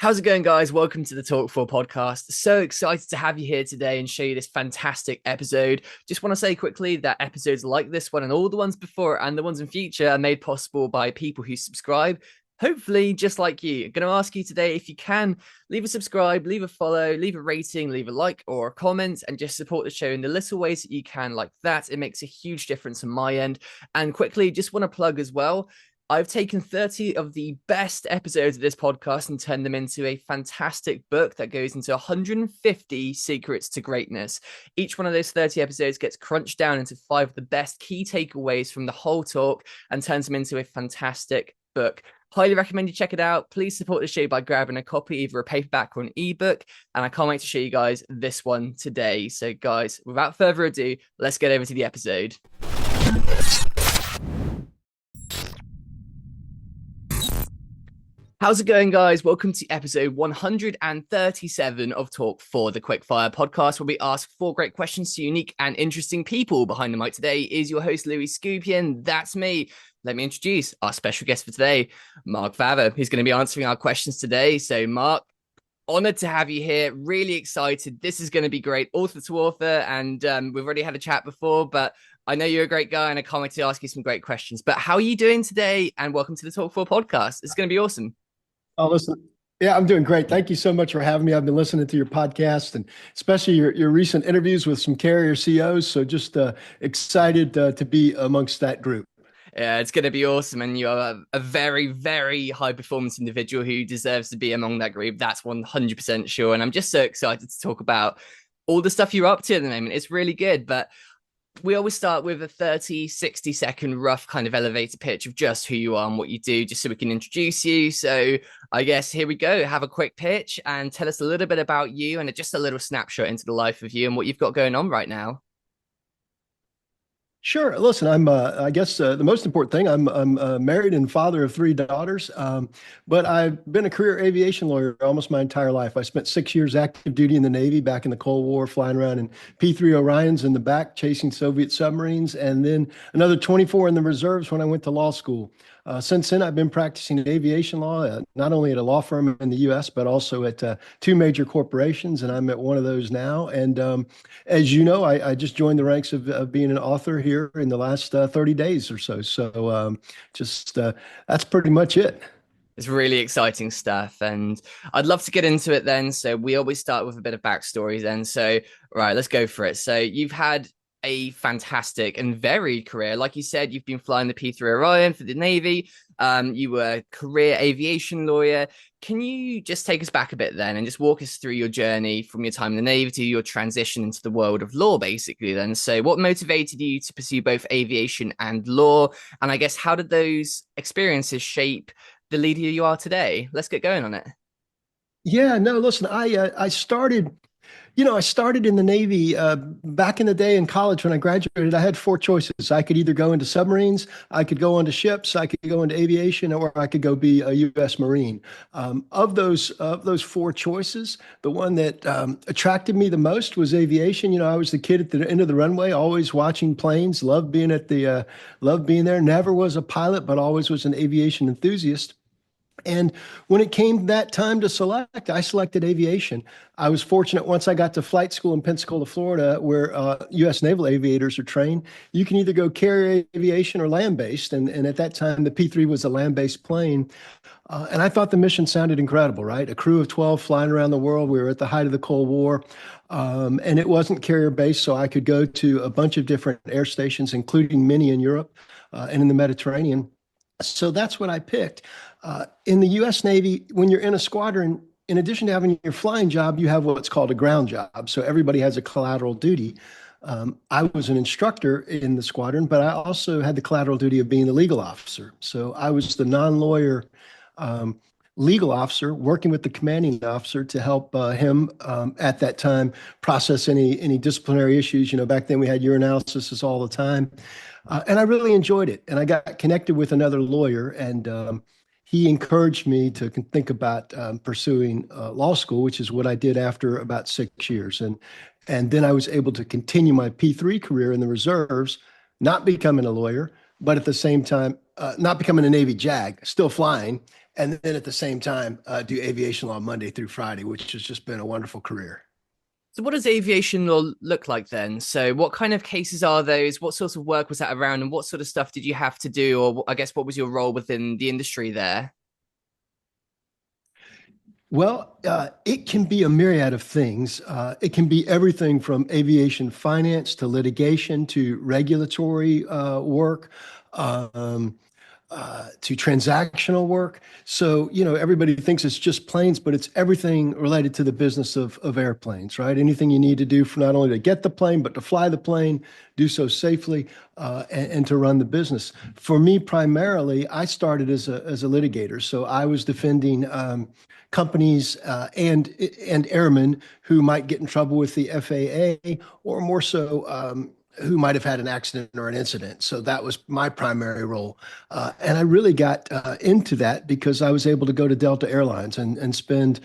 How's it going, guys? Welcome to the Talk 4 podcast. So excited to have you here today and show you this fantastic episode. Just want to say quickly that episodes like this one and all the ones before and the ones in future are made possible by people who subscribe. Hopefully, just like you. I'm going to ask you today if you can leave a subscribe, leave a follow, leave a rating, leave a like or a comment, and just support the show in the little ways that you can, like that. It makes a huge difference on my end. And quickly, just want to plug as well. I've taken 30 of the best episodes of this podcast and turned them into a fantastic book that goes into 150 secrets to greatness. Each one of those 30 episodes gets crunched down into 5 of the best key takeaways from the whole talk and turns them into a fantastic book. Highly recommend you check it out. Please support the show by grabbing a copy, either a paperback or an ebook. And I can't wait to show you guys this one today. So guys, without further ado, let's get over to the episode. How's it going, guys? Welcome to episode 137 of Talk 4, the Quickfire podcast, where we ask 4 great questions to unique and interesting people. Behind the mic today is your host, Skupien. That's me. Let me introduce our special guest for today, MarkCFava, who's going to be answering our questions today. So, Mark, honored to have you here. Really excited. This is going to be great, author to author, and we've already had a chat before, but I know you're a great guy, and I can't wait to ask you some great questions. But how are you doing today? And welcome to the Talk 4 podcast. It's going to be awesome. Oh, listen. Yeah, I'm doing great. Thank you so much for having me. I've been listening to your podcast and especially your recent interviews with some carrier CEOs. So just excited to be amongst that group. Yeah, it's going to be awesome. And you are a very, very high performance individual who deserves to be among that group. That's 100% sure. And I'm just so excited to talk about all the stuff you're up to at the moment. It's really good. But we always start with a 30-60 second rough kind of elevator pitch of just who you are and what you do, just so we can introduce you. So I guess here we go. Have a quick pitch and tell us a little bit about you and just a little snapshot into the life of you and what you've got going on right now. Sure. Listen, I guess the most important thing, I'm married and father of 3 daughters, but I've been a career aviation lawyer almost my entire life. I spent 6 years active duty in the Navy back in the Cold War, flying around in P-3 Orions in the back, chasing Soviet submarines, and then another 24 in the reserves when I went to law school. Since then, I've been practicing aviation law, not only at a law firm in the U.S., but also at 2 major corporations, and I'm at one of those now. And as you know, I just joined the ranks of being an author here in the last 30 days or so. So that's pretty much it. It's really exciting stuff, and I'd love to get into it then. So we always start with a bit of backstory then. So, right, let's go for it. So you've had a fantastic and varied career. Like you said, you've been flying the P-3 Orion for the Navy. You were a career aviation lawyer. Can you just take us back a bit then and just walk us through your journey from your time in the Navy to your transition into the world of law, basically then? So what motivated you to pursue both aviation and law? And I guess, how did those experiences shape the leader you are today? Let's get going on it. Yeah, no, listen, I started in the Navy back in the day in college when I graduated. I had 4 choices. I could either go into submarines, I could go into ships, I could go into aviation, or I could go be a U.S. Marine. Of those 4 choices, the one that attracted me the most was aviation. You know, I was the kid at the end of the runway, always watching planes, loved being there. Never was a pilot, but always was an aviation enthusiast. And when it came that time to select, I selected aviation. I was fortunate once I got to flight school in Pensacola, Florida, where U.S. naval aviators are trained. You can either go carrier aviation or land-based. And at that time, the P-3 was a land-based plane. And I thought the mission sounded incredible, right? A crew of 12 flying around the world. We were at the height of the Cold War. And it wasn't carrier-based, so I could go to a bunch of different air stations, including many in Europe and in the Mediterranean. So that's what I picked. In the U.S. Navy, when you're in a squadron, in addition to having your flying job, you have what's called a ground job. So everybody has a collateral duty. I was an instructor in the squadron, but I also had the collateral duty of being the legal officer. So I was the non-lawyer legal officer working with the commanding officer to help him at that time process any disciplinary issues. You know, back then we had urinalysis all the time. And I really enjoyed it. And I got connected with another lawyer, and he encouraged me to think about pursuing law school, which is what I did after about 6 years. And then I was able to continue my P-3 career in the reserves, not becoming a lawyer, but at the same time, not becoming a Navy JAG, still flying. And then at the same time, do aviation law Monday through Friday, which has just been a wonderful career. So what does aviation law look like then? So what kind of cases are those? What sort of work was that around, and what sort of stuff did you have to do, or I guess what was your role within the industry there? Well, it can be a myriad of things. It can be everything from aviation finance to litigation to regulatory work. Um, to transactional work. So, everybody thinks it's just planes, but it's everything related to the business of airplanes, right? Anything you need to do for not only to get the plane, but to fly the plane, do so safely, and to run the business. For me, primarily, I started as a litigator. So I was defending companies and airmen who might get in trouble with the FAA, or more so, who might have had an accident or an incident. So that was my primary role. And I really got into that because I was able to go to Delta Airlines and spend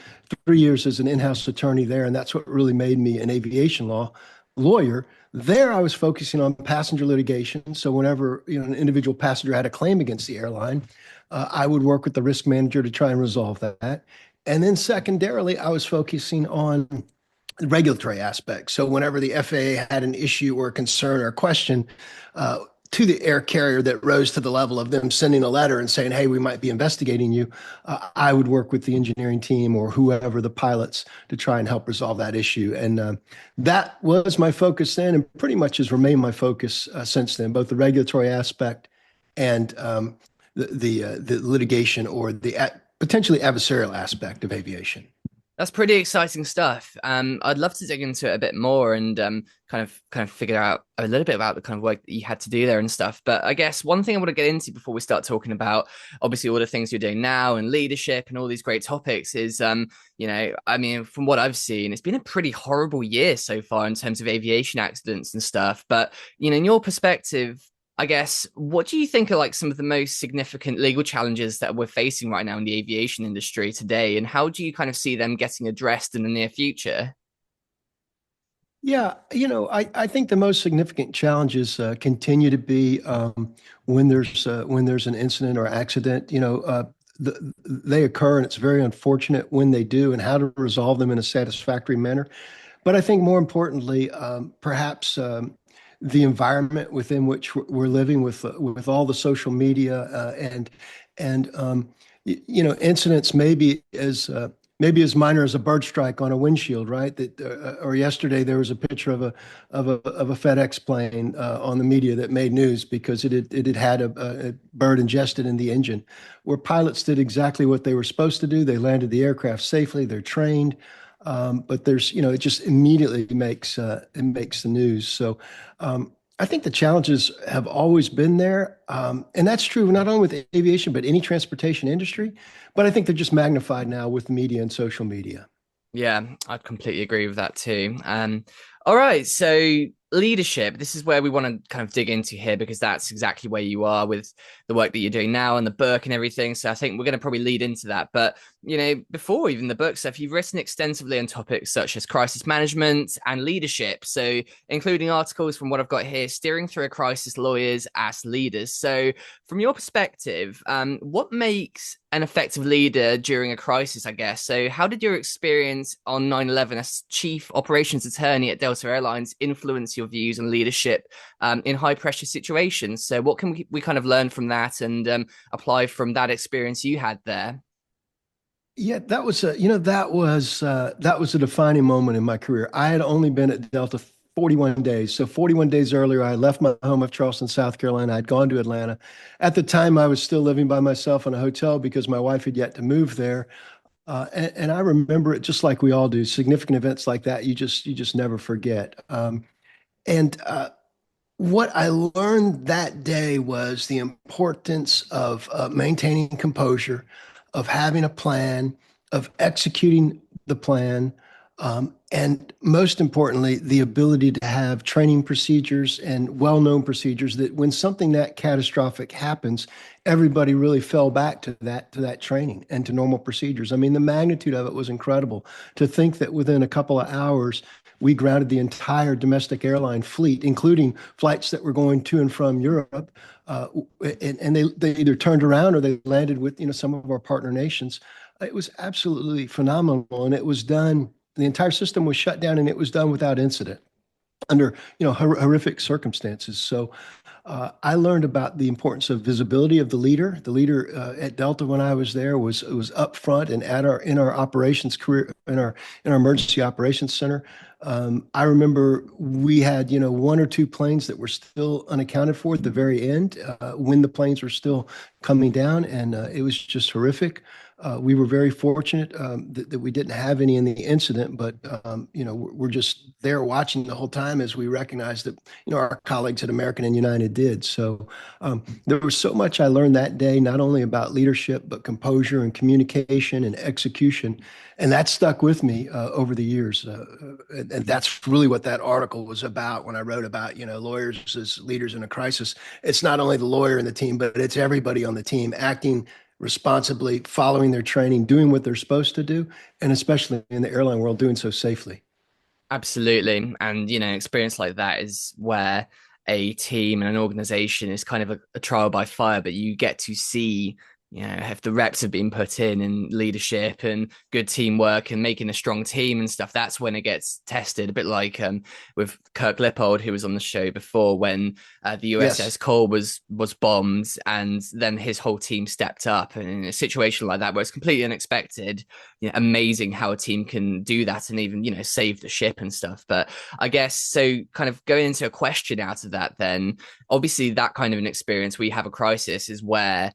3 years as an in-house attorney there. And that's what really made me an aviation law lawyer. There, I was focusing on passenger litigation. So whenever an individual passenger had a claim against the airline, I would work with the risk manager to try and resolve that. And then secondarily, I was focusing on regulatory aspects. So whenever the FAA had an issue or a concern or a question to the air carrier that rose to the level of them sending a letter and saying, "Hey, we might be investigating you," I would work with the engineering team or whoever, the pilots, to try and help resolve that issue. And that was my focus then, and pretty much has remained my focus since then, both the regulatory aspect and the litigation or the potentially adversarial aspect of aviation. That's pretty exciting stuff. I'd love to dig into it a bit more and kind of figure out a little bit about the kind of work that you had to do there and stuff. But I guess one thing I want to get into before we start talking about obviously all the things you're doing now and leadership and all these great topics is, I mean, from what I've seen, it's been a pretty horrible year so far in terms of aviation accidents and stuff. But in your perspective, I guess, what do you think are like some of the most significant legal challenges that we're facing right now in the aviation industry today? And how do you kind of see them getting addressed in the near future? Yeah, I think the most significant challenges continue to be when there's an incident or accident. They occur, and it's very unfortunate when they do, and how to resolve them in a satisfactory manner. But I think more importantly, perhaps the environment within which we're living with all the social media and incidents maybe as minor as a bird strike on a windshield, right? That or yesterday there was a picture of a FedEx plane on the media that made news because it had a bird ingested in the engine, where pilots did exactly what they were supposed to do. They landed the aircraft safely. They're trained. But it just immediately makes the news. So I think the challenges have always been there, and that's true not only with aviation but any transportation industry. But I think they're just magnified now with media and social media. Yeah, I completely agree with that too. All right, so leadership. This is where we want to kind of dig into here because that's exactly where you are with the work that you're doing now and the book and everything. So I think we're going to probably lead into that. But before even the book stuff, you've written extensively on topics such as crisis management and leadership. So including articles from what I've got here, steering through a crisis, lawyers as leaders. So from your perspective, what makes an effective leader during a crisis, I guess? So how did your experience on 9/11 as chief operations attorney at Delta Airlines influence your views on leadership in high pressure situations? So what can we kind of learn from that and apply from that experience you had there? Yeah, that was a defining moment in my career. I had only been at Delta 41 days. So 41 days earlier, I left my home of Charleston, South Carolina. I'd gone to Atlanta. At the time, I was still living by myself in a hotel because my wife had yet to move there. And I remember it just like we all do. Significant events like that, you just never forget. And what I learned that day was the importance of maintaining composure, of having a plan, of executing the plan, And most importantly, the ability to have training procedures and well-known procedures that when something that catastrophic happens, everybody really fell back to that training and to normal procedures. I mean, the magnitude of it was incredible. To think that within a couple of hours, we grounded the entire domestic airline fleet, including flights that were going to and from Europe, uh, and they either turned around or they landed with some of our partner nations. It was absolutely phenomenal, and it was done. The entire system was shut down, and it was done without incident under horrific circumstances. So I learned about the importance of visibility of the leader. The leader at Delta when I was there was up front and at our in our operations career in our emergency operations center. I remember we had one or two planes that were still unaccounted for at the very end when the planes were still coming down, and it was just horrific. We were very fortunate that we didn't have any in the incident, but we're just there watching the whole time as we recognized that our colleagues at American and United did. So there was so much I learned that day, not only about leadership but composure and communication and execution, and that stuck with me over the years. And that's really what that article was about when I wrote about lawyers as leaders in a crisis. It's not only the lawyer in the team, but it's everybody on the team acting responsibly, following their training, doing what they're supposed to do, and especially in the airline world, doing so safely. Absolutely. And, experience like that is where a team and an organization is kind of a trial by fire, but you get to see, if the reps have been put in leadership and good teamwork and making a strong team and stuff, that's when it gets tested. A bit like with Kirk Lippold, who was on the show before, when the USS Yes. Cole was bombed, and then his whole team stepped up. And in a situation like that, where it's completely unexpected, amazing how a team can do that and even save the ship and stuff. But I guess so. Kind of going into a question out of that, then obviously that kind of an experience where you have a crisis is where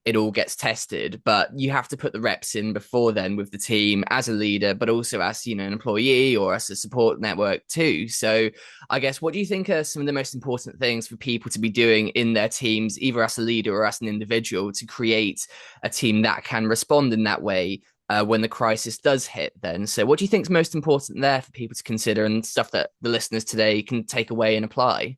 it all gets tested, but you have to put the reps in before then with the team as a leader, but also as an employee or as a support network too. So I guess, what do you think are some of the most important things for people to be doing in their teams, either as a leader or as an individual, to create a team that can respond in that way when the crisis does hit then? So what do you think is most important there for people to consider, and stuff that the listeners today can take away and apply?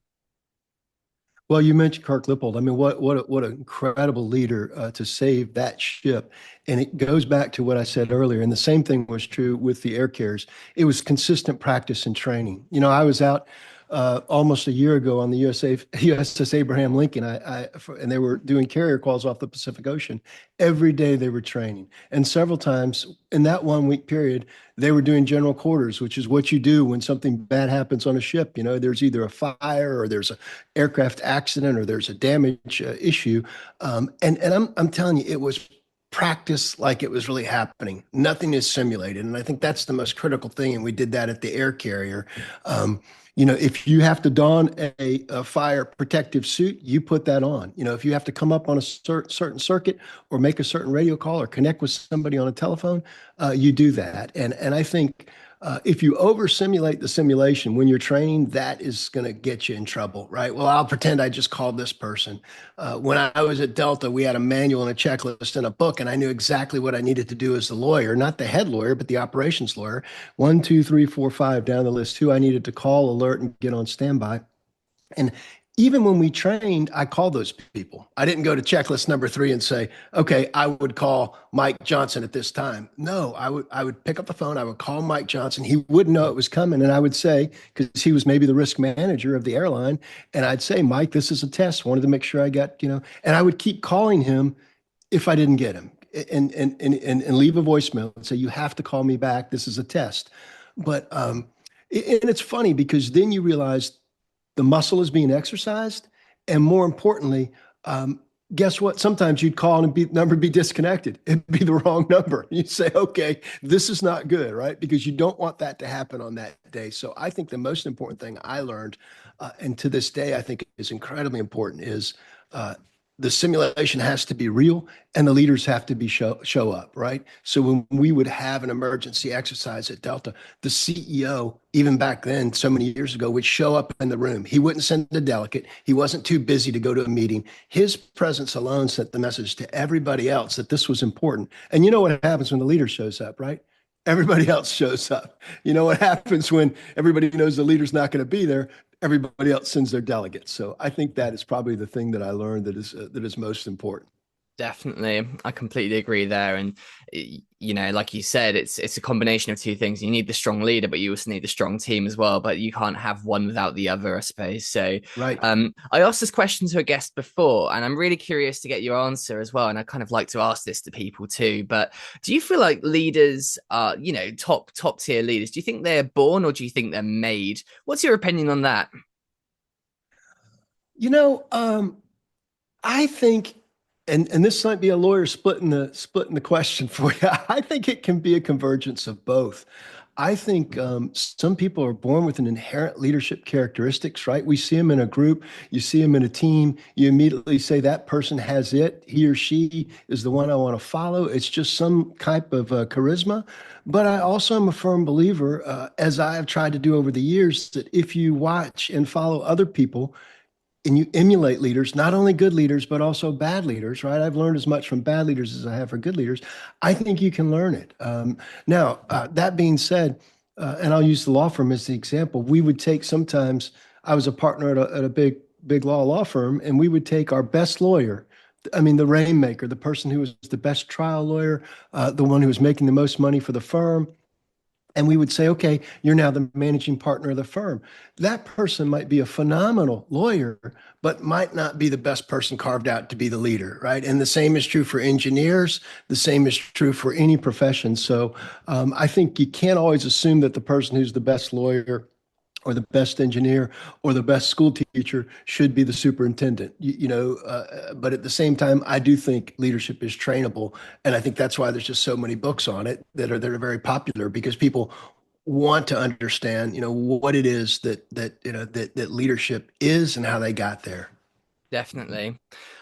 Well, you mentioned Kirk Lippold. I mean, what an incredible leader to save that ship. And it goes back to what I said earlier. And the same thing was true with the air carriers. It was consistent practice and training. I was out almost a year ago on the USS Abraham Lincoln. And they were doing carrier calls off the Pacific Ocean. Every day they were training. And several times in that 1 week period, they were doing general quarters, which is what you do when something bad happens on a ship. There's either a fire or there's an aircraft accident or there's a damage issue. And I'm telling you, it was practice like it was really happening. Nothing is simulated. And I think that's the most critical thing. And we did that at the air carrier. If you have to don a fire protective suit, you put that on. If you have to come up on a certain circuit or make a certain radio call or connect with somebody on a telephone, you do that. And I think if you over simulate the simulation when you're training, that is going to get you in trouble, right? Well, I'll pretend I just called this person. When I was at Delta, we had a manual and a checklist and a book, and I knew exactly what I needed to do as the lawyer, not the head lawyer, but the operations lawyer. 1, 2, 3, 4, 5 down the list, who I needed to call, alert, and get on standby. And even when we trained, I called those people. I didn't go to checklist number 3 and say, okay, I would call Mike Johnson at this time. No, I would pick up the phone. I would call Mike Johnson. He wouldn't know it was coming. And I would say, because he was maybe the risk manager of the airline, and I'd say, Mike, this is a test. Wanted to make sure I got, and I would keep calling him if I didn't get him and leave a voicemail and say, you have to call me back. This is a test. But, and it's funny because then you realize the muscle is being exercised. And more importantly, guess what? Sometimes you'd call and the number be disconnected. It'd be the wrong number. You'd say, okay, this is not good, right? Because you don't want that to happen on that day. So I think the most important thing I learned, and to this day, I think is incredibly important, is the simulation has to be real and the leaders have to be show up, right? So when we would have an emergency exercise at Delta, the CEO, even back then, so many years ago, would show up in the room. He wouldn't send a delegate. He wasn't too busy to go to a meeting. His presence alone sent the message to everybody else that this was important. And you know what happens when the leader shows up, right? everybody else shows up. You know what happens when everybody knows the leader's not going to be there? Everybody else sends their delegates. So I think that is probably the thing that I learned that is most important. Definitely, I completely agree there. And like you said, it's a combination of two things. You need the strong leader, but you also need the strong team as well. But you can't have one without the other, I suppose. So, Right. I asked this question to a guest before, and I'm really curious to get your answer as well. And I kind of like to ask this to people too. But do you feel like leaders are, top tier leaders? Do you think they're born or do you think they're made? What's your opinion on that? You know, I think, and this might be a lawyer splitting the question for you. I think it can be a convergence of both. I think some people are born with an inherent leadership characteristics, right? We see them in a group, you see them in a team, you immediately say that person has it. He or she is the one I want to follow. It's just some type of charisma. But I also am a firm believer, as I have tried to do over the years, that if you watch and follow other people, and you emulate leaders, not only good leaders, but also bad leaders, right? I've learned as much from bad leaders as I have from good leaders. I think you can learn it. Now, that being said, and I'll use the law firm as the example, we would take sometimes, I was a partner at a big law firm, and we would take our best lawyer. I mean, the rainmaker, the person who was the best trial lawyer, the one who was making the most money for the firm, and we would say, okay, you're now the managing partner of the firm. That person might be a phenomenal lawyer, but might not be the best person carved out to be the leader, right? And the same is true for engineers. The same is true for any profession. So I think you can't always assume that the person who's the best lawyer or the best engineer or the best school teacher should be the superintendent. But at the same time, I do think leadership is trainable, and I think that's why there's just so many books on it that are very popular because people want to understand, what it is that leadership is and how they got there. Definitely.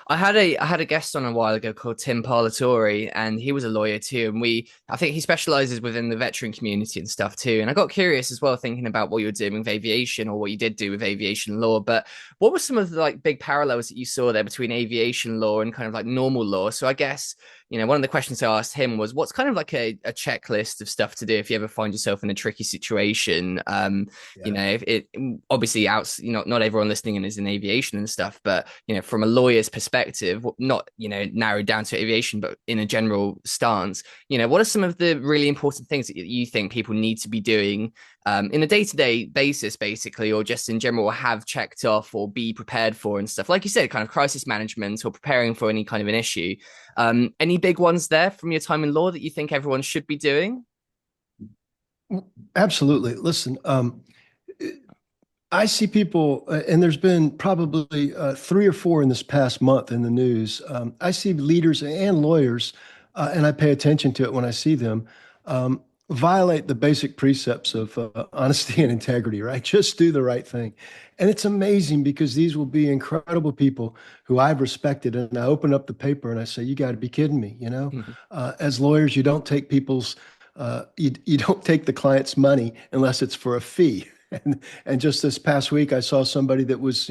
I had a guest on a while ago called Tim Parlatore, and he was a lawyer too. And I think he specializes within the veteran community and stuff too. And I got curious as well, thinking about what you were doing with aviation or what you did do with aviation law. But what were some of the like big parallels that you saw there between aviation law and kind of like normal law? So I guess, one of the questions I asked him was what's kind of like a checklist of stuff to do if you ever find yourself in a tricky situation? Yeah. If it obviously out, not everyone listening in is in aviation and stuff, but from a lawyer's perspective, not narrowed down to aviation, but in a general stance, what are some of the really important things that you think people need to be doing in a day-to-day basis, basically, or just in general, have checked off or be prepared for and stuff? Like you said, kind of crisis management or preparing for any kind of an issue. Any big ones there from your time in law that you think everyone should be doing? Absolutely. Listen, I see people, and there's been probably three or four in this past month in the news. I see leaders and lawyers, and I pay attention to it when I see them, violate the basic precepts of honesty and integrity, right? Just do the right thing. And it's amazing because these will be incredible people who I've respected. And I open up the paper and I say, you got to be kidding me, As lawyers, you don't take you don't take the client's money unless it's for a fee. And just this past week, I saw somebody that was,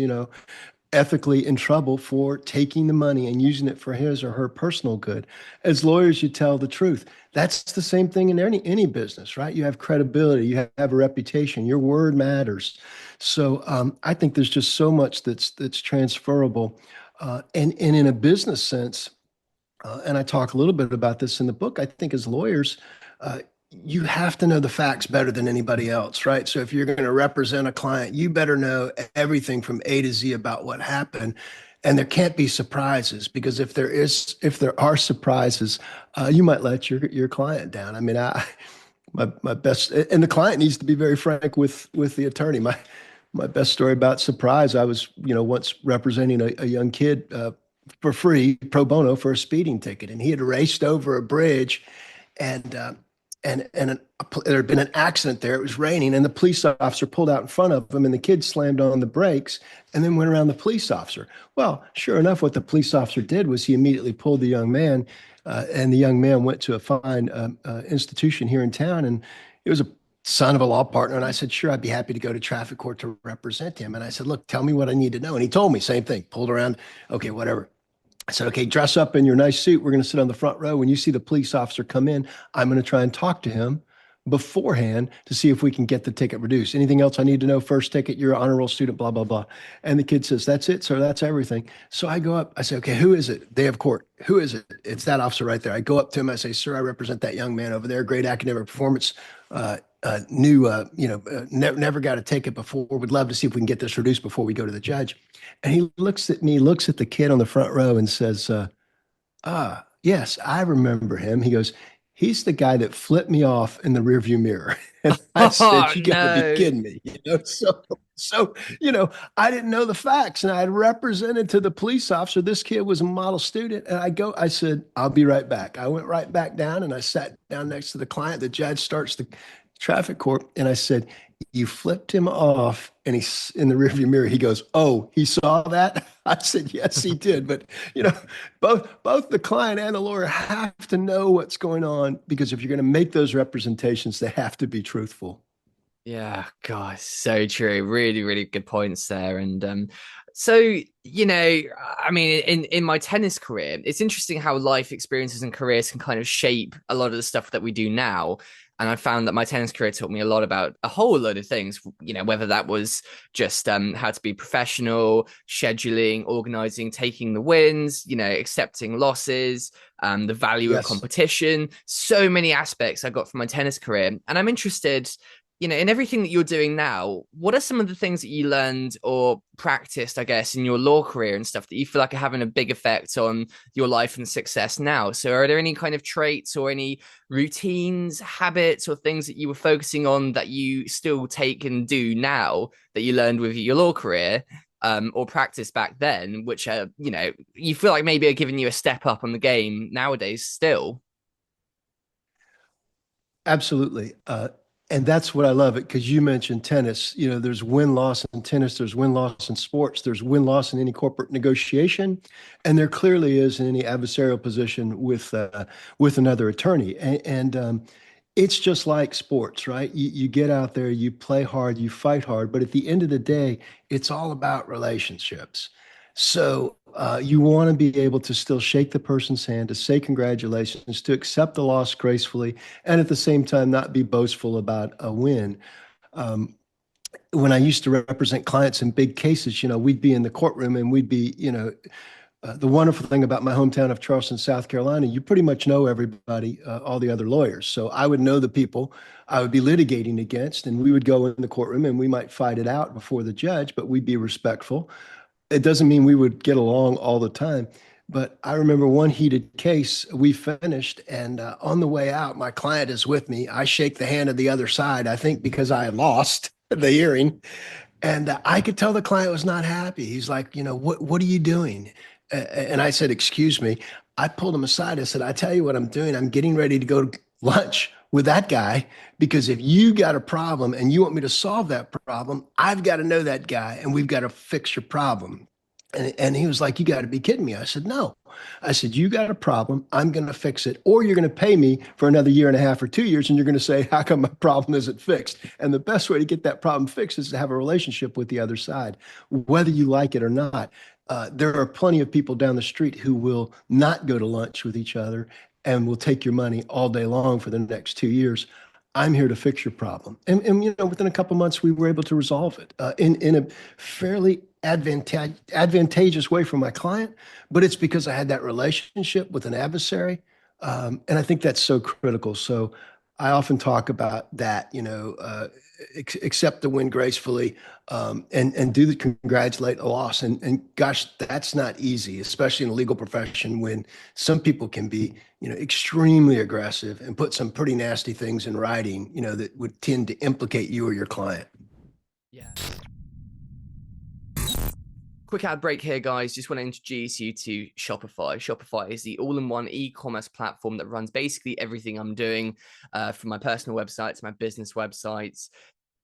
ethically in trouble for taking the money and using it for his or her personal good. As lawyers, you tell the truth. That's the same thing in any business, right? You have credibility, you have a reputation, your word matters. So I think there's just so much that's transferable, and in a business sense. And I talk a little bit about this in the book. I think as lawyers, you have to know the facts better than anybody else, right? So if you're going to represent a client, you better know everything from A to Z about what happened. And there can't be surprises because if there are surprises, you might let your client down. I mean, my best, and the client needs to be very frank with the attorney. My best story about surprise, I was, once representing a young kid for free pro bono for a speeding ticket, and he had raced over a bridge, and there had been an accident there. It was raining, and the police officer pulled out in front of him, and the kid slammed on the brakes and then went around the police officer. Well, sure enough, what the police officer did was he immediately pulled the young man, and the young man went to a fine institution here in town, and it was a son of a law partner. And I said, sure, I'd be happy to go to traffic court to represent him. And I said, look, tell me what I need to know. And he told me, same thing, pulled around. Okay, whatever. I said, okay, dress up in your nice suit. We're going to sit on the front row. When you see the police officer come in, I'm going to try and talk to him. beforehand to see if we can get the ticket reduced. Anything else I need to know? First ticket, you're an honor roll student, blah, blah, blah. And the kid says, that's it, sir. That's everything. So I go up, I say, okay, who is it? Day of court. Who is it? It's that officer right there. I go up to him. I say, sir, I represent that young man over there. Great academic performance. Never got a ticket before. Would love to see if we can get this reduced before we go to the judge. And he looks at me, looks at the kid on the front row and says, yes, I remember him. He goes, he's the guy that flipped me off in the rearview mirror. And I Oh said, you got to be no. kidding me. I didn't know the facts and I had represented to the police officer. This kid was a model student. And I said, I'll be right back. I went right back down and I sat down next to the client. The judge starts the traffic court. And I said, you flipped him off and he's in the rearview mirror. He goes, oh, he saw that? I said, yes, he did. But you know, both the client and the lawyer have to know what's going on because if you're going to make those representations, they have to be truthful. Yeah, God, so true. Really, really good points there. And so you know, I mean, in my tennis career, it's interesting how life experiences and careers can kind of shape a lot of the stuff that we do now. And I found that my tennis career taught me a lot about a whole load of things, you know, whether that was just how to be professional, scheduling, organizing, taking the wins, you know, accepting losses, the value of Yes. competition, so many aspects I got from my tennis career. And I'm interested, you know, in everything that you're doing now, what are some of the things that you learned or practiced, I guess, in your law career and stuff that you feel like are having a big effect on your life and success now? So are there any kind of traits or any routines, habits, or things that you were focusing on that you still take and do now that you learned with your law career? Or practice back then, which you know, you feel like maybe are giving you a step up on the game nowadays still. Absolutely. And that's what I love it because you mentioned tennis. You know, there's win loss in tennis, there's win loss in sports, there's win loss in any corporate negotiation, and there clearly is in any adversarial position with another attorney. And it's just like sports, right? You get out there, you play hard, you fight hard, but at the end of the day, it's all about relationships. So you want to be able to still shake the person's hand, to say congratulations, to accept the loss gracefully, and at the same time not be boastful about a win. Um, when I used to represent clients in big cases, you know, we'd be in the courtroom and we'd be, you know, the wonderful thing about my hometown of Charleston, South Carolina, you pretty much know everybody, all the other lawyers. So I would know the people I would be litigating against, and we would go in the courtroom and we might fight it out before the judge, but we'd be respectful. It doesn't mean we would get along all the time. But I remember one heated case we finished, and on the way out, my client is with me. I shake the hand of the other side, I think because I had lost the hearing. And I could tell the client was not happy. He's like, you know, what are you doing? And I said, excuse me. I pulled him aside. I said, I tell you what I'm doing. I'm getting ready to go to lunch with that guy because if you got a problem and you want me to solve that problem, I've got to know that guy and we've got to fix your problem. And he was like, you got to be kidding me. I said, no. I said, you got a problem. I'm going to fix it. Or you're going to pay me for another year and a half or 2 years. And you're going to say, how come my problem isn't fixed? And the best way to get that problem fixed is to have a relationship with the other side, whether you like it or not. There are plenty of people down the street who will not go to lunch with each other and will take your money all day long for the next 2 years. I'm here to fix your problem. And you know, within a couple of months, we were able to resolve it in a fairly advantageous way for my client, but it's because I had that relationship with an adversary. And I think that's so critical. So I often talk about that, you know, accept the win gracefully, and do the congratulate a loss. And gosh, that's not easy, especially in the legal profession when some people can be, you know, extremely aggressive and put some pretty nasty things in writing, you know, that would tend to implicate you or your client. Yeah. Quick ad break here, guys. Just want to introduce you to Shopify. Shopify is the all-in-one e-commerce platform that runs basically everything I'm doing, from my personal website to my business websites.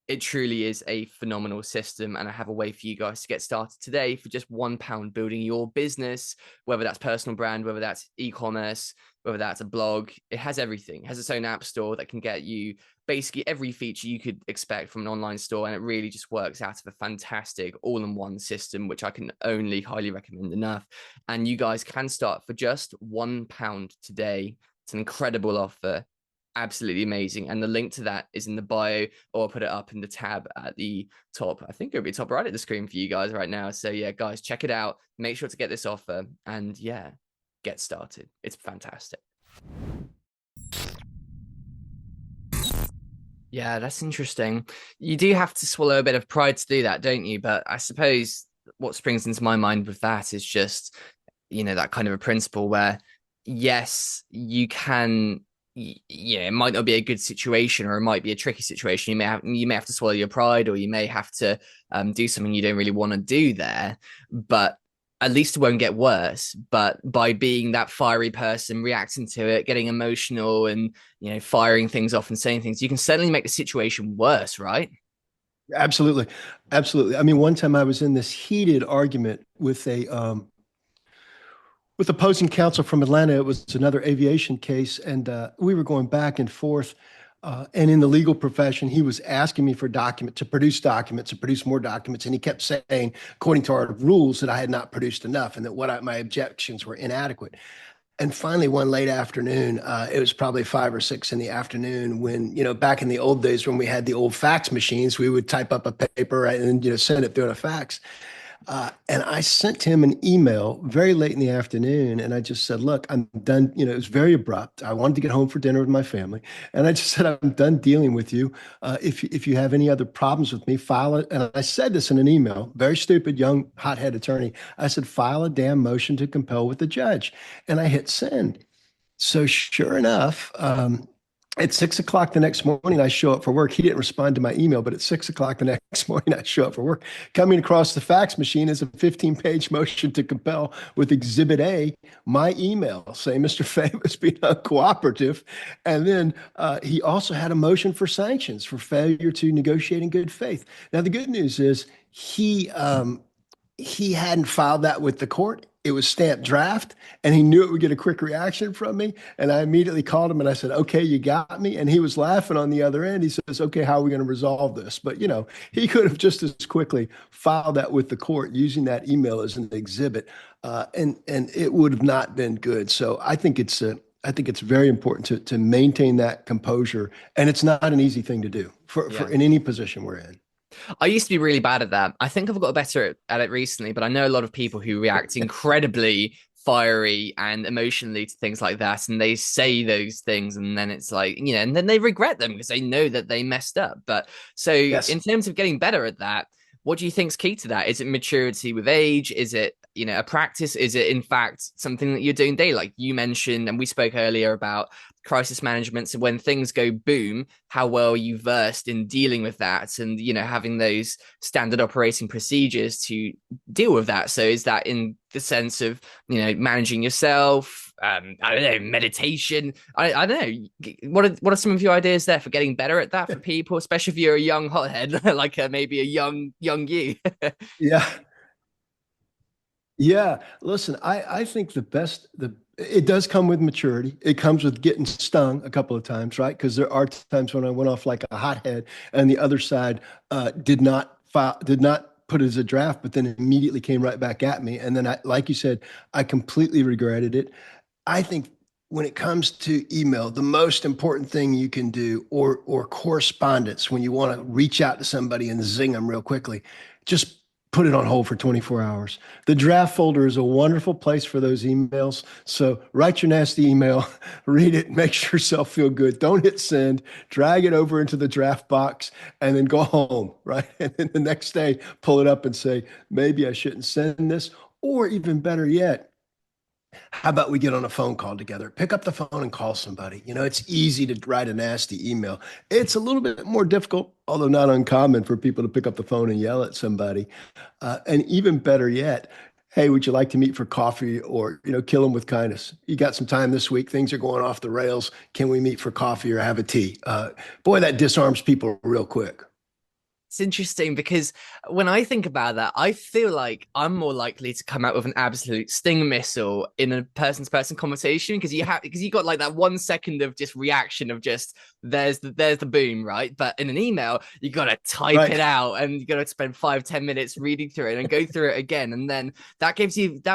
It truly is a phenomenal system, and I have a way for you guys to get started today for just £1 building your business, whether that's personal brand, whether that's e-commerce, whether that's a blog. It has everything. It has its own app store that can get you basically every feature you could expect from an online store, and it really just works out of a fantastic all-in-one system, which I can only highly recommend enough. And you guys can start for just £1 today. It's an incredible offer. absolutely amazing. And the link to that is in the bio, or I'll put it up in the tab at the top. I think it'll be top right at the screen for you guys right now. So yeah, guys, check it out. Make sure to get this offer and yeah, get started. It's fantastic. Yeah, that's interesting. You do have to swallow a bit of pride to do that, don't you? But I suppose what springs into my mind with that is just, that kind of a principle where, yes, you can, yeah, it might not be a good situation or it might be a tricky situation. You may have to swallow your pride, or you may have to do something you don't really want to do there. But at least it won't get worse. But by being that fiery person, reacting to it, getting emotional, and firing things off and saying things, you can certainly make the situation worse, right? Absolutely. Absolutely. I mean, one time I was in this heated argument with opposing counsel from Atlanta. It was another aviation case, and we were going back and forth. And in the legal profession, he was asking me for documents, to produce more documents. And he kept saying, according to our rules, that I had not produced enough and that my objections were inadequate. And finally, one late afternoon, it was probably 5 or 6 in the afternoon when, back in the old days when we had the old fax machines, we would type up a paper, right, and, send it through a fax. And I sent him an email very late in the afternoon, and I just said, "Look, I'm done." It was very abrupt. I wanted to get home for dinner with my family, and I just said, "I'm done dealing with you. If you have any other problems with me, file it." And I said this in an email. Very stupid, young, hothead attorney. I said, "File a damn motion to compel with the judge," and I hit send. So sure enough, at 6 o'clock the next morning, I show up for work. He didn't respond to my email, but at 6 o'clock the next morning, I show up for work. Coming across the fax machine is a 15-page motion to compel with Exhibit A, my email saying Mr. Fava is being uncooperative. And then he also had a motion for sanctions for failure to negotiate in good faith. Now, the good news is he hadn't filed that with the court. It was stamped draft, and he knew it would get a quick reaction from me. And I immediately called him and I said, "Okay, you got me." And he was laughing on the other end. He says, "Okay, how are we going to resolve this?" But he could have just as quickly filed that with the court using that email as an exhibit, and it would have not been good. So I think it's very important to maintain that composure, and it's not an easy thing to do for Yeah. in any position we're in. I used to be really bad at that. I think I've got better at it recently, but I know a lot of people who react incredibly fiery and emotionally to things like that. And they say those things, and then it's like, and then they regret them because they know that they messed up. But so, Yes. in terms of getting better at that, what do you think's key to that? Is it maturity with age? Is it, a practice? Is it, in fact, something that you're doing daily? Like you mentioned, and we spoke earlier about crisis management. So when things go boom, how well are you versed in dealing with that, and having those standard operating procedures to deal with that? So is that in the sense of managing yourself? I don't know, meditation. I don't know. What are some of your ideas there for getting better at that for people, especially if you're a young hothead, like maybe a young you? Yeah. Yeah, listen, I think it does come with maturity. It comes with getting stung a couple of times, right? Because there are times when I went off like a hothead, and the other side did not put it as a draft, but then immediately came right back at me. And then like you said, I completely regretted it. I think when it comes to email, the most important thing you can do, or correspondence, when you want to reach out to somebody and zing them real quickly, just put it on hold for 24 hours. The draft folder is a wonderful place for those emails. So write your nasty email, read it, make yourself feel good. Don't hit send, drag it over into the draft box, and then go home, right? And then the next day, pull it up and say, maybe I shouldn't send this. Or even better yet, how about we get on a phone call together? Pick up the phone and call somebody. It's easy to write a nasty email. It's a little bit more difficult, although not uncommon, for people to pick up the phone and yell at somebody. And even better yet, hey, would you like to meet for coffee, or, kill them with kindness? You got some time this week? Things are going off the rails. Can we meet for coffee or have a tea? Boy, that disarms people real quick. It's interesting because when I think about that, I feel like I'm more likely to come out with an absolute sting missile in a person-to-person conversation because you got like that 1 second of just reaction of just there's the boom, right? But in an email, you gotta type it Right. out and you gotta spend 5-10 minutes reading through it and go through it again. And then that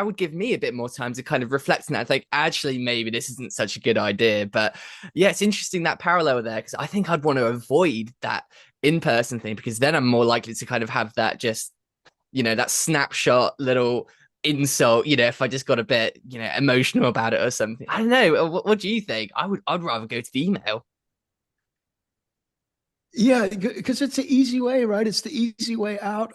would give me a bit more time to kind of reflect on that. Like, actually, maybe this isn't such a good idea. But yeah, it's interesting that parallel there because I think I'd want to avoid that in-person thing because then I'm more likely to kind of have that just, that snapshot little insult, if I just got a bit, emotional about it or something. I don't know. What do you think? I'd rather go to the email. Yeah, because it's the easy way, right? It's the easy way out.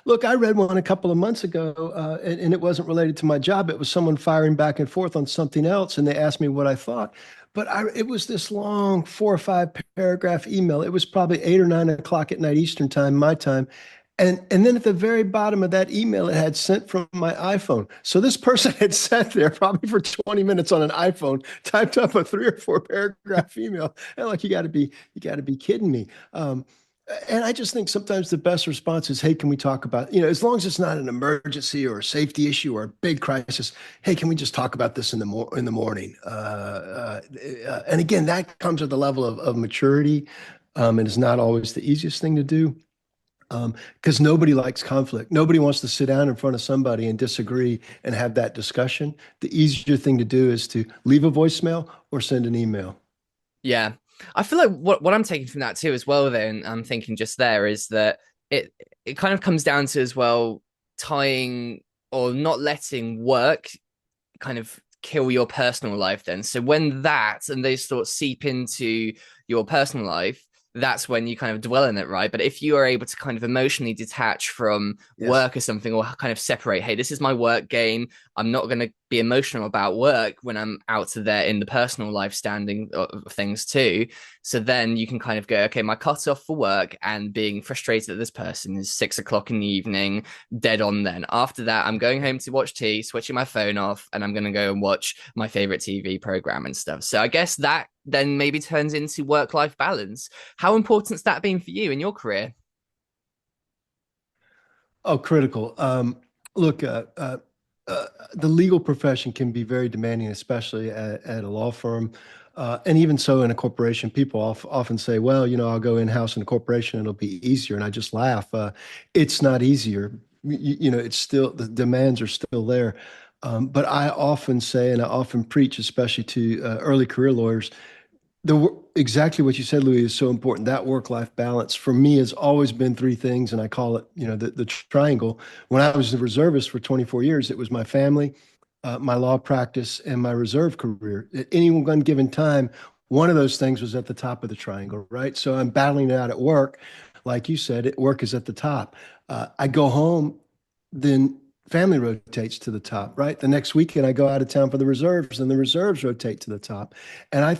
Look, I read one a couple of months ago, and it wasn't related to my job. It was someone firing back and forth on something else, and they asked me what I thought. But it was this long 4 or 5 paragraph email. It was probably 8 or 9 o'clock at night Eastern time, my time. And then at the very bottom of that email, it had sent from my iPhone. So this person had sat there probably for 20 minutes on an iPhone, typed up a 3 or 4 paragraph email. And like, you got to be kidding me. And I just think sometimes the best response is, hey, can we talk about, as long as it's not an emergency or a safety issue or a big crisis, hey, can we just talk about this in the morning? And again, that comes with the level of maturity. And it's not always the easiest thing to do. Because nobody likes conflict. Nobody wants to sit down in front of somebody and disagree and have that discussion. The easier thing to do is to leave a voicemail or send an email. Yeah. I feel like what I'm taking from that too as well, then I'm thinking just there is that it kind of comes down to as well tying or not letting work kind of kill your personal life then. So when that and those thoughts seep into your personal life, that's when you kind of dwell in it, right? But if you are able to kind of emotionally detach from Yes. work or something, or kind of separate, hey, this is my work game. I'm not going to be emotional about work when I'm out to there in the personal life standing of things too. So then you can kind of go, okay, my cutoff for work and being frustrated at this person is 6 o'clock in the evening, dead on then. After that, I'm going home to watch tea, switching my phone off, and I'm going to go and watch my favorite TV program and stuff. So I guess that then maybe turns into work-life balance. How important's that been for you in your career? Oh, critical. Look, the legal profession can be very demanding, especially at a law firm. And even so in a corporation, people often say, well, I'll go in-house in a corporation and it'll be easier. And I just laugh. It's not easier. It's still, the demands are still there. But I often say, and I often preach, especially to early career lawyers, exactly what you said, Louis, is so important. That work-life balance for me has always been three things, and I call it, the triangle. When I was a reservist for 24 years, it was my family, my law practice, and my reserve career. At any one given time, one of those things was at the top of the triangle, right? So I'm battling it out at work. Like you said, work is at the top. I go home, then family rotates to the top, right? The next weekend, I go out of town for the reserves, and the reserves rotate to the top. And I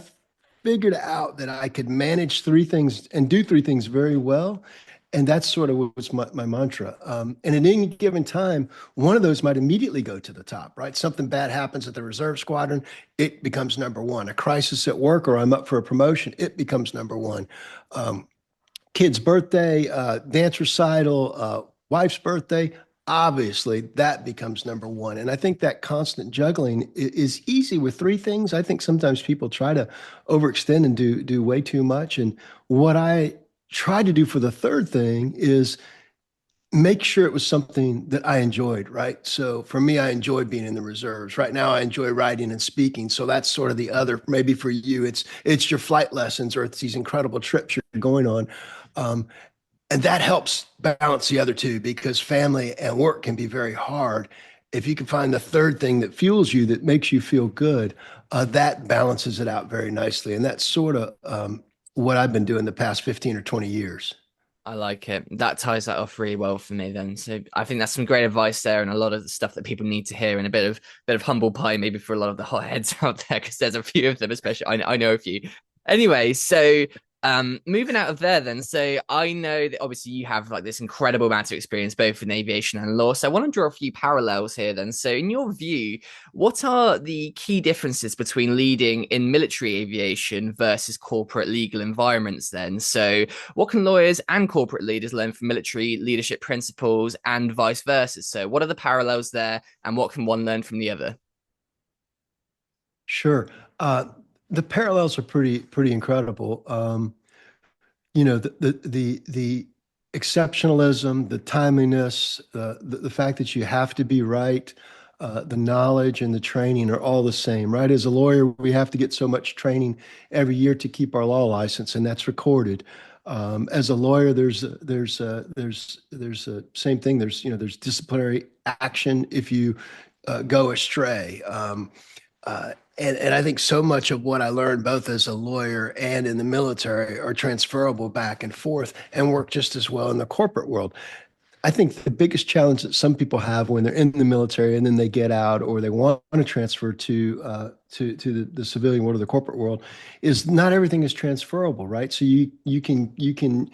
figured out that I could manage three things and do three things very well. And that's sort of what's my mantra. And at any given time, one of those might immediately go to the top, right? Something bad happens at the reserve squadron, it becomes number one. A crisis at work, or I'm up for a promotion, it becomes number one. Um, Kid's birthday, dance recital, wife's birthday, obviously that becomes number one. And I think that constant juggling is easy with three things. I think sometimes people try to overextend and do way too much. And what I try to do for the third thing is make sure it was something that I enjoyed, right? So for me, I enjoy being in the reserves. Right now, I enjoy writing and speaking. So that's sort of the other. Maybe for you, it's your flight lessons or it's these incredible trips you're going on. Um, and that helps balance the other two because family and work can be very hard. If you can find the third thing that fuels you, that makes you feel good, that balances it out very nicely. And that's sort of what I've been doing the past 15 or 20 years. I like it. That ties that off really well for me then. So I think that's some great advice there and a lot of the stuff that people need to hear and a bit of humble pie maybe for a lot of the hotheads out there because there's a few of them, especially I know a few. Anyway, so Moving out of there then, so I know that obviously you have like this incredible amount of experience both in aviation and law. So I want to draw a few parallels here then. So in your view, what are the key differences between leading in military aviation versus corporate legal environments then? So what can lawyers and corporate leaders learn from military leadership principles and vice versa? So what are the parallels there and what can one learn from the other? Sure. Uh, the parallels are pretty incredible. The exceptionalism, the timeliness, the fact that you have to be right, the knowledge and the training are all the same, right? As a lawyer, we have to get so much training every year to keep our law license, and that's recorded. As a lawyer, there's a same thing. There's disciplinary action if you go astray. And I think so much of what I learned both as a lawyer and in the military are transferable back and forth and work just as well in the corporate world. I think the biggest challenge that some people have when they're in the military and then they get out or they want to transfer to the civilian world or the corporate world is not everything is transferable, right? So you can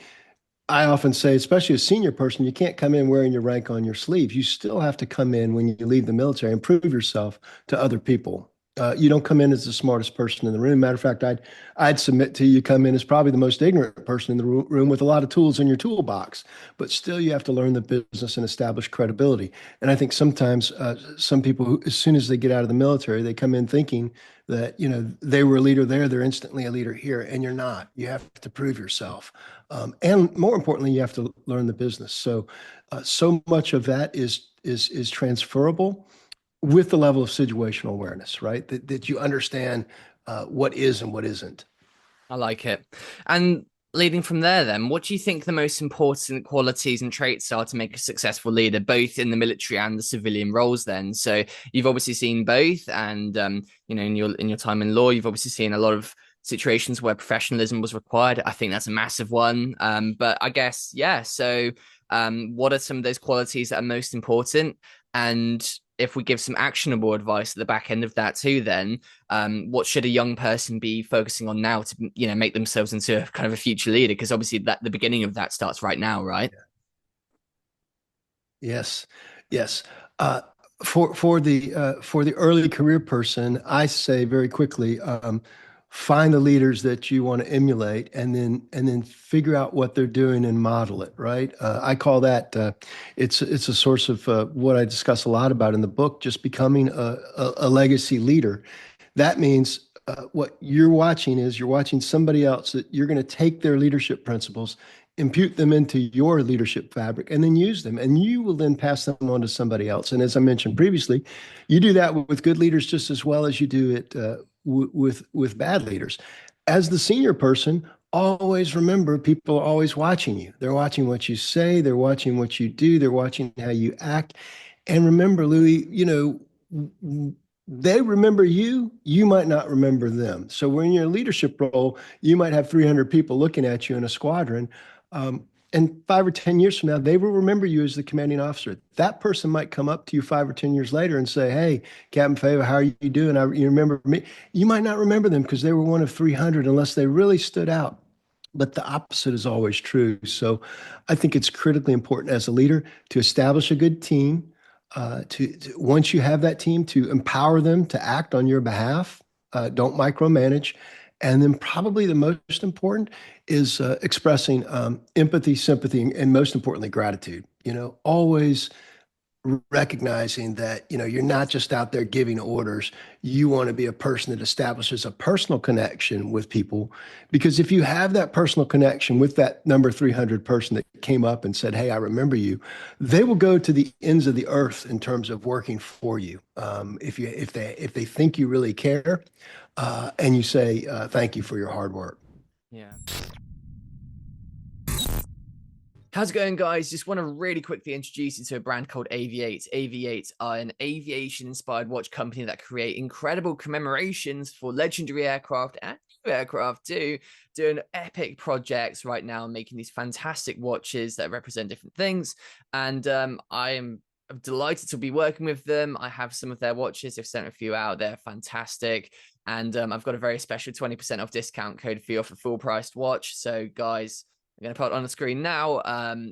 I often say, especially a senior person, you can't come in wearing your rank on your sleeve. You still have to come in when you leave the military and prove yourself to other people. You don't come in as the smartest person in the room. Matter of fact, I'd submit to you come in as probably the most ignorant person in the room with a lot of tools in your toolbox. But still, you have to learn the business and establish credibility. And I think sometimes some people, who, as soon as they get out of the military, they come in thinking that they were a leader there, they're instantly a leader here, and you're not. You have to prove yourself. And more importantly, you have to learn the business. So much of that is transferable with the level of situational awareness, right? That you understand what is and what isn't. I like it. And leading from there, then, what do you think the most important qualities and traits are to make a successful leader, both in the military and the civilian roles? Then, so you've obviously seen both, and in your time in law, you've obviously seen a lot of situations where professionalism was required. I think that's a massive one. But I guess, yeah. So, what are some of those qualities that are most important? And if we give some actionable advice at the back end of that too, then what should a young person be focusing on now to make themselves into kind of a future leader? Because obviously that the beginning of that starts right now, right? Yes, yes. Uh, for the early career person, I say very quickly, find the leaders that you want to emulate, and then figure out what they're doing and model it. Right? I call that it's a source of what I discuss a lot about in the book, just becoming a legacy leader. That means what you're watching is you're watching somebody else that you're going to take their leadership principles, impute them into your leadership fabric, and then use them. And you will then pass them on to somebody else. And as I mentioned previously, you do that with good leaders just as well as you do it with bad leaders. As the senior person, always remember people are always watching you. They're watching what you say, they're watching what you do, they're watching how you act. And remember, Louis, they remember you, you might not remember them. So when you're in a leadership role, you might have 300 people looking at you in a squadron. Um, and 5 or 10 years from now, they will remember you as the commanding officer. That person might come up to you 5 or 10 years later and say, "Hey, Captain Fava, how are you doing? You remember me?" You might not remember them because they were one of 300 unless they really stood out. But the opposite is always true. So I think it's critically important as a leader to establish a good team, once you have that team, to empower them to act on your behalf. Don't micromanage. And then probably the most important is expressing empathy, sympathy, and most importantly, gratitude. Always recognizing that you're not just out there giving orders. You want to be a person that establishes a personal connection with people, because if you have that personal connection with that number 300 person that came up and said, "Hey, I remember you," they will go to the ends of the earth in terms of working for you. If they think you really care, and you say thank you for your hard work. Yeah. How's it going, guys? Just want to really quickly introduce you to a brand called Aviate. Aviate are an aviation-inspired watch company that create incredible commemorations for legendary aircraft and new aircraft too, doing epic projects right now, making these fantastic watches that represent different things. And I am delighted to be working with them. I have some of their watches. They've sent a few out. They're fantastic. And I've got a very special 20% off discount code for you off a full priced watch. So guys, I'm going to put it on the screen now.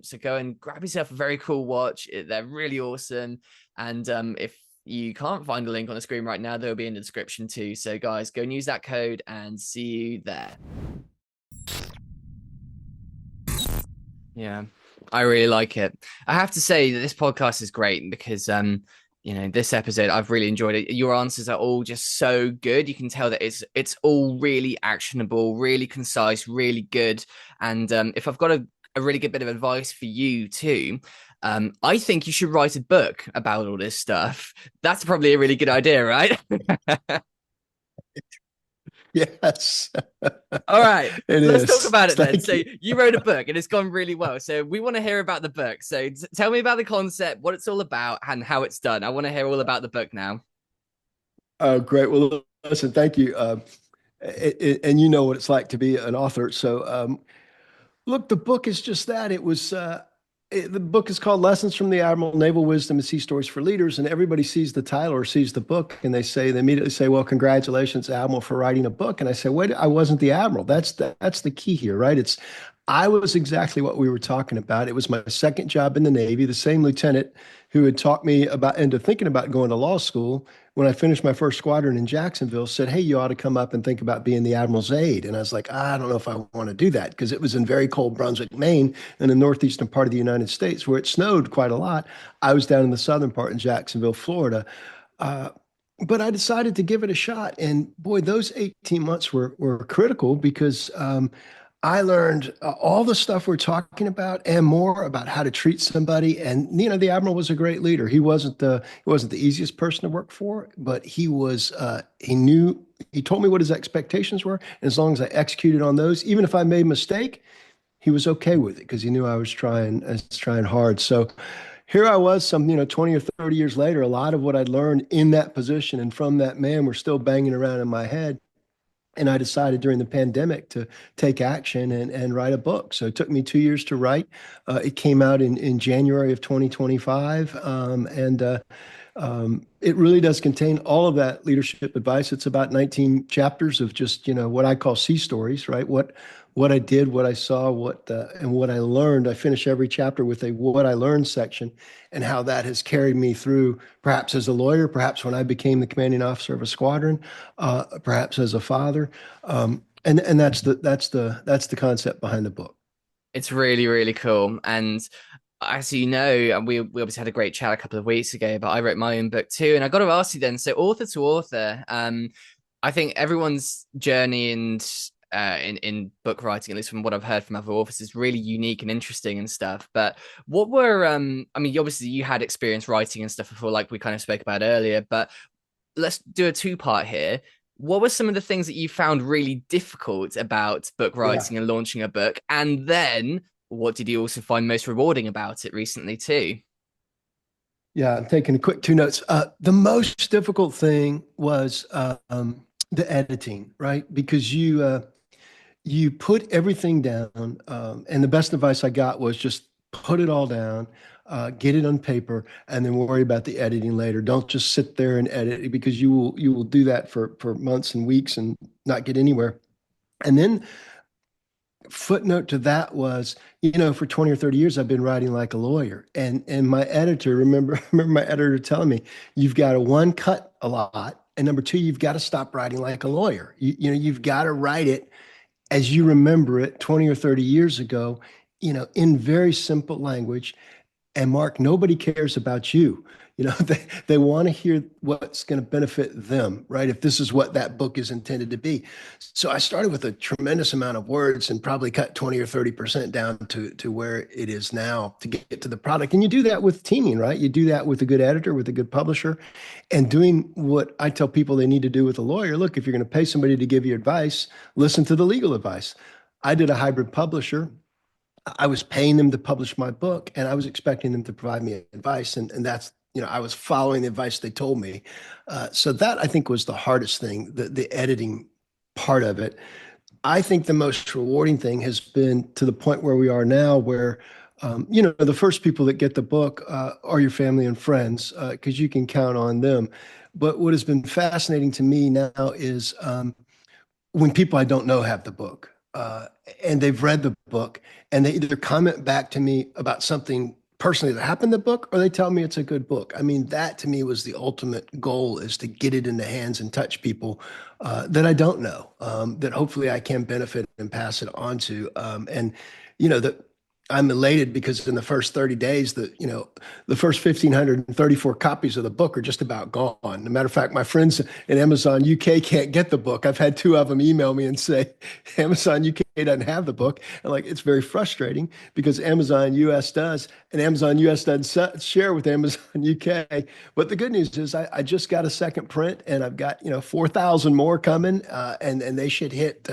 So go and grab yourself a very cool watch. They're really awesome. And if you can't find a link on the screen right now, they'll be in the description too. So guys, go and use that code and see you there. Yeah, I really like it. I have to say that this podcast is great because this episode I've really enjoyed it. Your answers are all just so good. You can tell that it's all really actionable, really concise, really good. And if I've got a really good bit of advice for you too, I think you should write a book about all this stuff. That's probably a really good idea, right? Yes, All right, it let's talk is. about it then. Thank So you. you wrote a book and it's gone really well. So we want to hear about the book. So tell me about the concept, what it's all about, and how it's done. I want to hear all about the book now. Oh, great. Well, listen, thank you. And you know what it's like to be an author. So, look, the book is just that. The book is called Lessons from the Admiral, Naval Wisdom and Sea Stories for Leaders. And everybody sees the title or sees the book and they immediately say, well, congratulations, Admiral, for writing a book. And I say, wait, I wasn't the Admiral. That's the key here, right? I was exactly what we were talking about. It was my second job in the Navy, the same lieutenant who had talked me about into thinking about going to law school when I finished my first squadron in Jacksonville said, hey, you ought to come up and think about being the Admiral's aide. And I was like, I don't know if I want to do that because it was in very cold Brunswick, Maine, in the northeastern part of the United States where it snowed quite a lot. I was down in the southern part in Jacksonville, Florida. Uh, but I decided to give it a shot. And boy, those 18 months were critical because I learned all the stuff we're talking about and more about how to treat somebody. And the Admiral was a great leader. He wasn't the easiest person to work for, but he told me what his expectations were. And as long as I executed on those, even if I made a mistake, he was okay with it because he knew I was trying hard. So here I was some 20 or 30 years later, a lot of what I'd learned in that position and from that man were still banging around in my head. And I decided during the pandemic to take action and write a book. So it took me 2 years to write. It came out in January of 2025. It really does contain all of that leadership advice. It's about 19 chapters of just, what I call sea stories, right? What I did, what I saw, and what I learned. I finish every chapter with a what I learned section and how that has carried me through, perhaps as a lawyer, perhaps when I became the commanding officer of a squadron, perhaps as a father. And that's the concept behind the book. It's really, really cool. And as you know, and we obviously had a great chat a couple of weeks ago, but I wrote my own book too. And I got to ask you then, so author to author, I think everyone's journey and in book writing, at least from what I've heard from other authors, is really unique and interesting and stuff. But what were I mean, obviously you had experience writing and stuff before, like we kind of spoke about earlier, but let's do a two-part here. What were some of the things that you found really difficult about book Yeah. writing and launching a book? And then what did you also find most rewarding about it recently too? Yeah, I'm taking a quick two notes. The most difficult thing was the editing, right? Because you put everything down, and the best advice I got was just put it all down, get it on paper, and then worry about the editing later. Don't just sit there and edit it because you will do that for months and weeks and not get anywhere. And then footnote to that was, for 20 or 30 years, I've been writing like a lawyer. And my editor, remember my editor telling me, you've got to one, cut a lot. And number two, you've got to stop writing like a lawyer. You've got to write it as you remember it 20 or 30 years ago, in very simple language. And Mark, nobody cares about you. They want to hear what's going to benefit them, right? If this is what that book is intended to be. So I started with a tremendous amount of words and probably cut 20 or 30% down to where it is now to get to the product. And you do that with teaming, right? You do that with a good editor, with a good publisher, and doing what I tell people they need to do with a lawyer. Look, if you're going to pay somebody to give you advice, listen to the legal advice. I did a hybrid publisher. I was paying them to publish my book and I was expecting them to provide me advice. And that's, I was following the advice they told me. So that I think was the hardest thing, the editing part of it. I think the most rewarding thing has been to the point where we are now, where, the first people that get the book are your family and friends, because you can count on them. But what has been fascinating to me now is when people I don't know have the book and they've read the book and they either comment back to me about something personally that happened in the book or they tell me it's a good book. I mean, that to me was the ultimate goal is to get it in the hands and touch people that I don't know, that hopefully I can benefit and pass it on to. And, you know, that I'm elated because in the first 30 days, the first 1,534 copies of the book are just about gone. As a matter of fact, my friends in Amazon UK can't get the book. I've had two of them email me and say, Amazon UK doesn't have the book. And like, it's very frustrating because Amazon US does, and Amazon US doesn't share with Amazon UK. But the good news is I just got a second print and I've got, 4,000 more coming, and they should hit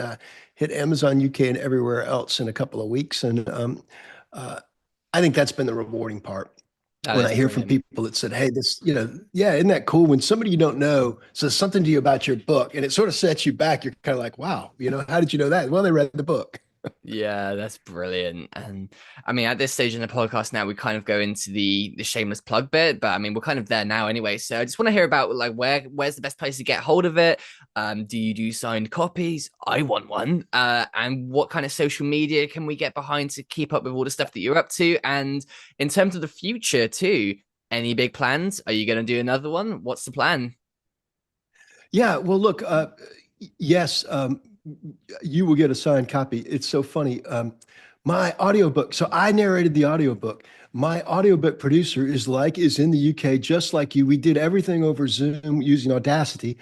Amazon UK and everywhere else in a couple of weeks. And uh, I think that's been the rewarding part That when is I hear from brilliant. people that said, "Hey, yeah, isn't that cool?" When somebody you don't know says something to you about your book, and it sort of sets you back. You're kind of like, "Wow, how did you know that?" Well, they read the book. Yeah, that's brilliant. And I mean, at this stage in the podcast now, we kind of go into the shameless plug bit, but I mean, we're kind of there now anyway. So I just want to hear about like where's the best place to get hold of it? Do you do signed copies? I want one. And what kind of social media can we get behind to keep up with all the stuff that you're up to? And in terms of the future too, any big plans? Are you going to do another one? What's the plan? Yeah, well, look, yes, you will get a signed copy. It's so funny. My audiobook, so I narrated the audiobook. My audiobook producer is in the UK, just like you. We did everything over Zoom using Audacity.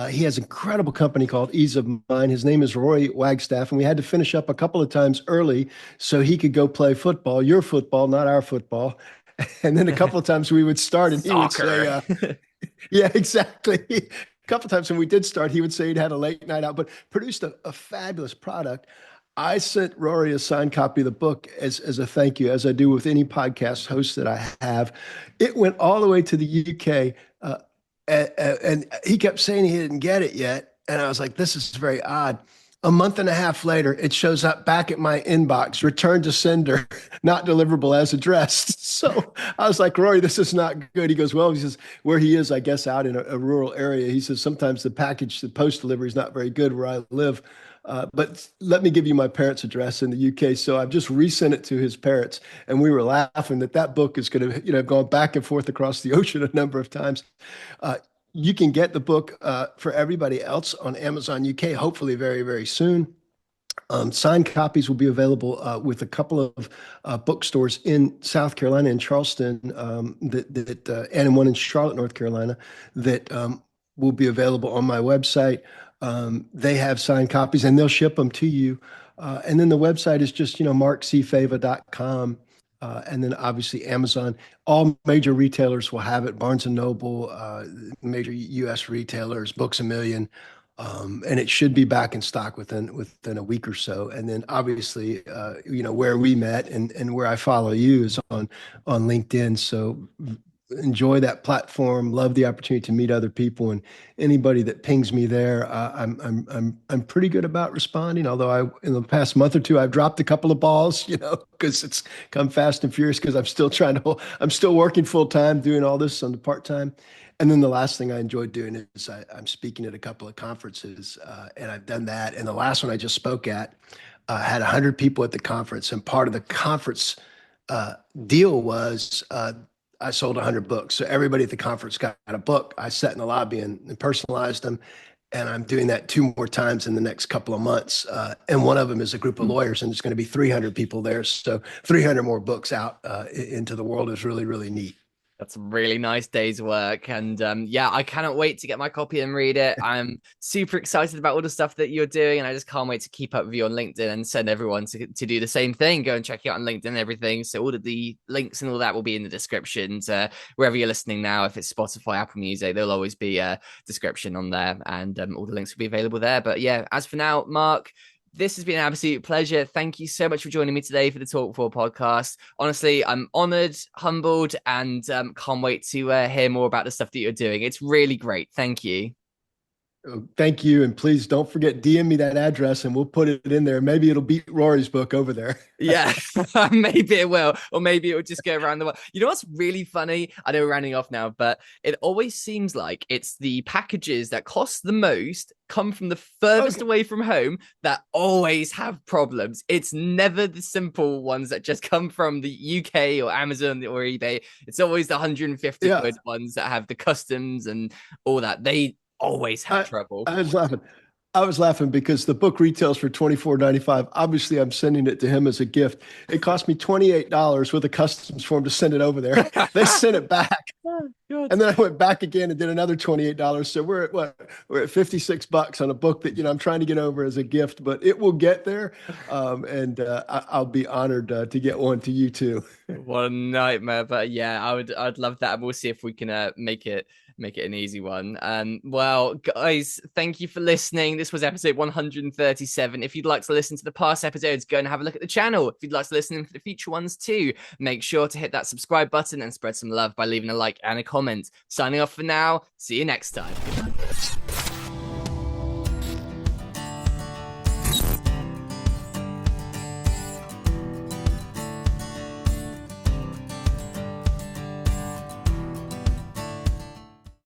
He has an incredible company called Ease of Mind. His name is Rory Wagstaff, and we had to finish up a couple of times early so he could go play football, your football, not our football. And then a couple of times we would start, and he would say, Soccer. yeah, exactly. A couple of times when we did start, he would say he'd had a late night out, but produced a fabulous product. I sent Rory a signed copy of the book as a thank you, as I do with any podcast host that I have. It went all the way to the UK, and he kept saying he didn't get it yet. And I was like, this is very odd. A month and a half later, it shows up back at my inbox, returned to sender, not deliverable as addressed. So I was like, Rory, this is not good. He goes, well, he says, where he is, I guess, out in a rural area. He says, sometimes the post delivery is not very good where I live. But let me give you my parents' address in the UK. So I've just resent it to his parents. And we were laughing that book is going to, have gone back and forth across the ocean a number of times. Uh, you can get the book for everybody else on Amazon UK, hopefully very, very soon. Signed copies will be available with a couple of bookstores in South Carolina, in Charleston, and one in Charlotte, North Carolina, that will be available on my website. They have signed copies and they'll ship them to you. And then the website is just, MarkCFava.com. And then obviously Amazon. All major retailers will have it. Barnes and Noble, major U.S. retailers, Books a Million, and it should be back in stock within a week or so. And then obviously, where we met and where I follow you is on LinkedIn. So enjoy that platform. Love the opportunity to meet other people, and anybody that pings me there, I'm pretty good about responding. Although in the past month or two I've dropped a couple of balls, because it's come fast and furious. Because I'm still working full time, doing all this on the part time. And then the last thing I enjoyed doing is I'm speaking at a couple of conferences, and I've done that. And the last one I just spoke at had 100 people at the conference, and part of the conference uh, deal was I sold 100 books. So everybody at the conference got a book. I sat in the lobby and personalized them. And I'm doing that two more times in the next couple of months. And one of them is a group of lawyers, and there's going to be 300 people there. So 300 more books out into the world is really, really neat. That's a really nice day's work. And yeah, I cannot wait to get my copy and read it. I'm super excited about all the stuff that you're doing. And I just can't wait to keep up with you on LinkedIn and send everyone to do the same thing. Go and check you out on LinkedIn and everything. So all of the links and all that will be in the descriptions. Wherever you're listening now, if it's Spotify, Apple Music, there'll always be a description on there. And all the links will be available there. But yeah, as for now, Mark, this has been an absolute pleasure. Thank you so much for joining me today for the Talk 4 podcast. Honestly, I'm honored, humbled, and can't wait to hear more about the stuff that you're doing. It's really great. Thank you. Oh, thank you. And please don't forget, DM me that address and we'll put it in there. Maybe it'll beat Rory's book over there. Yeah, maybe it will, or maybe it will just go around the world. You know what's really funny? I know we're rounding off now, but it always seems like it's the packages that cost the most come from the furthest Okay. away from home that always have problems. It's never the simple ones that just come from the UK or Amazon or eBay. It's always the 150 Yeah. quid ones that have the customs and all that. They always have I, trouble. I was laughing. I was laughing because the book retails for $24.95. Obviously, I'm sending it to him as a gift. It cost me $28 with a customs form to send it over there. They sent it back. Oh, God. And then I went back again and did another $28. So we're at what? We're at $56 on a book that, I'm trying to get over as a gift, but it will get there. And I'll be honored to get one to you too. What a nightmare, but yeah, I'd love that, and we'll see if we can make it an easy one. Well, guys, thank you for listening. This was episode 137. If you'd like to listen to the past episodes, go and have a look at the channel. If you'd like to listen to the future ones too, make sure to hit that subscribe button and spread some love by leaving a like and a comment. Signing off for now. See you next time.